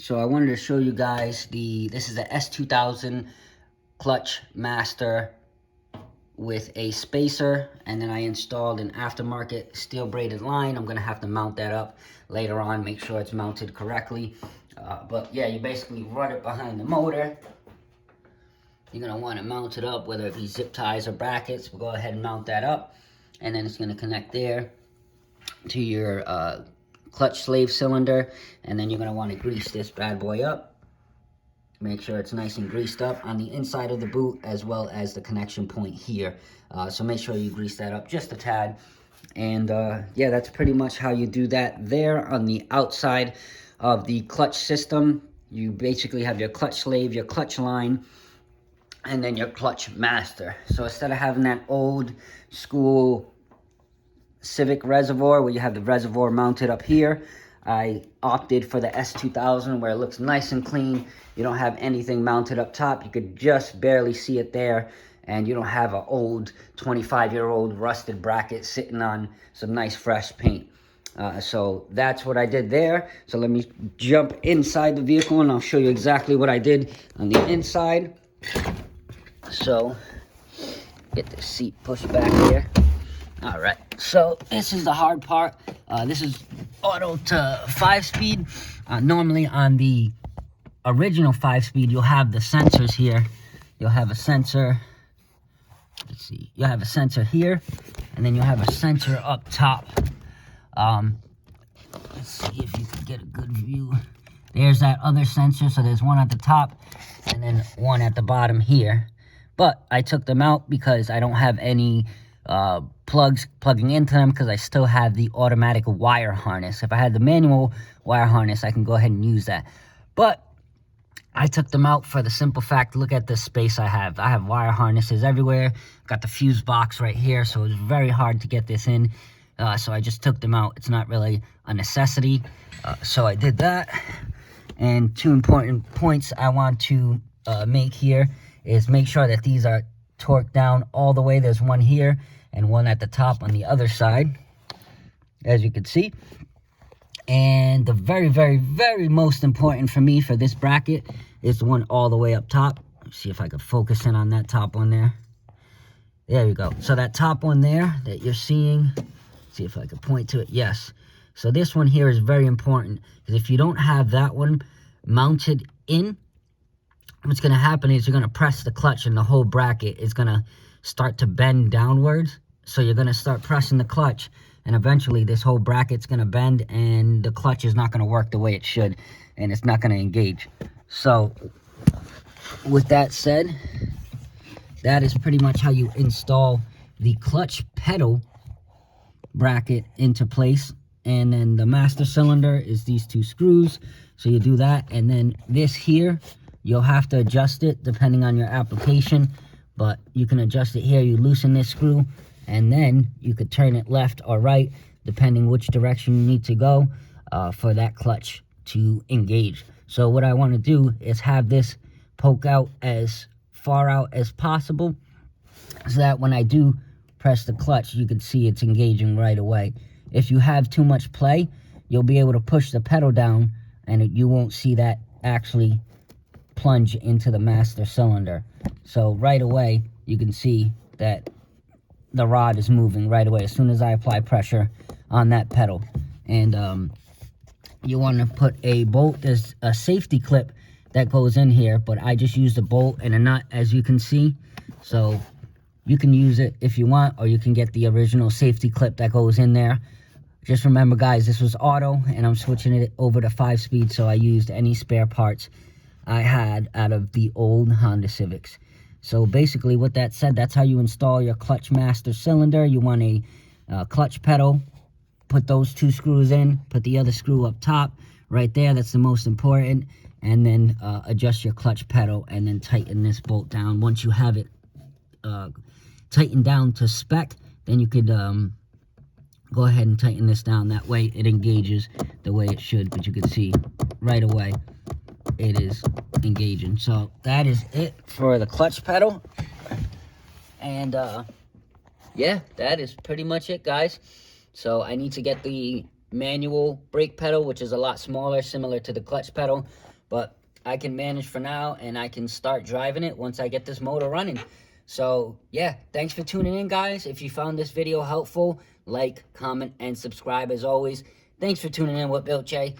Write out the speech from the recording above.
So I wanted to show you guys this is the S2000 clutch master with a spacer, and then I installed an aftermarket steel braided line. I'm gonna have to mount that up later on, make sure it's mounted correctly. But yeah, you basically run it behind the motor. You're gonna want to mount it up, whether it be zip ties or brackets. We'll go ahead and mount that up, and then it's gonna connect there to your clutch slave cylinder, and then you're going to want to grease this bad boy up. Make sure it's nice and greased up on the inside of the boot as well as the connection point here. So make sure you grease that up just a tad. And yeah, that's pretty much how you do that there on the outside of the clutch system. You basically have your clutch slave, your clutch line, and then your clutch master. So instead of having that old school Civic reservoir where you have the reservoir mounted up here, I opted for the S2000 where it looks nice and clean. You don't have anything mounted up top. You could just barely see it there, and you don't have an old 25-year-old rusted bracket sitting on some nice fresh paint. So that's what I did there. So let me jump inside the vehicle and I'll show you exactly what I did on the inside. So get the seat pushed back here. All right, so this is the hard part. This is auto to 5-speed. Normally on the original 5-speed, you'll have the sensors here. You'll have a sensor, let's see, you'll have a sensor here, and then you'll have a sensor up top. Let's see if you can get a good view. There's that other sensor, so there's one at the top, and then one at the bottom here. But I took them out because I don't have any plugs plugging into them, because I still have the automatic wire harness. If I had the manual wire harness, I can go ahead and use that. But I took them out for the simple fact, look at the space I have. I have wire harnesses everywhere. Got the fuse box right here, so it's very hard to get this in. So I just took them out. It's not really a necessity. So I did that. And two important points I want to make here is make sure that these are torqued down all the way. There's one here and one at the top on the other side, as you can see. And the very, very, very most important for me for this bracket is the one all the way up top. Let's see if I can focus in on that top one there. There you go. So that top one there that you're seeing, see if I can point to it. Yes. So this one here is very important, because if you don't have that one mounted in, what's going to happen is you're going to press the clutch and the whole bracket is going to start to bend downwards. So you're going to start pressing the clutch, and eventually this whole bracket's going to bend, and the clutch is not going to work the way it should, and it's not going to engage. So with that said, that is pretty much how you install the clutch pedal bracket into place. And then the master cylinder is these two screws. So you do that, and then this here, you'll have to adjust it depending on your application, but you can adjust it here. You loosen this screw, and then you could turn it left or right, depending which direction you need to go for that clutch to engage. So what I want to do is have this poke out as far out as possible, so that when I do press the clutch, you can see it's engaging right away. If you have too much play, you'll be able to push the pedal down, and you won't see that actually plunge into the master cylinder. So right away you can see that the rod is moving right away as soon as I apply pressure on that pedal. And you want to put a bolt. There's a safety clip that goes in here, but I just used a bolt and a nut, as you can see. So you can use it if you want, or you can get the original safety clip that goes in there. Just remember, guys, this was auto and I'm switching it over to 5-speed, so I used any spare parts I had out of the old Honda Civics. So basically, with that said, that's how you install your clutch master cylinder. You want a clutch pedal, put those two screws in, put the other screw up top right there. That's the most important. And then adjust your clutch pedal, and then tighten this bolt down. Once you have it tightened down to spec, then you could go ahead and tighten this down. That way it engages the way it should. But you can see right away it is engaging. So that is it for the clutch pedal. And yeah, that is pretty much it, guys. So I need to get the manual brake pedal, which is a lot smaller, similar to the clutch pedal. but I can manage for now, and I can start driving it once I get this motor running. So yeah, thanks for tuning in, guys. If you found this video helpful, like, comment, and subscribe as always. Thanks for tuning in with Built J.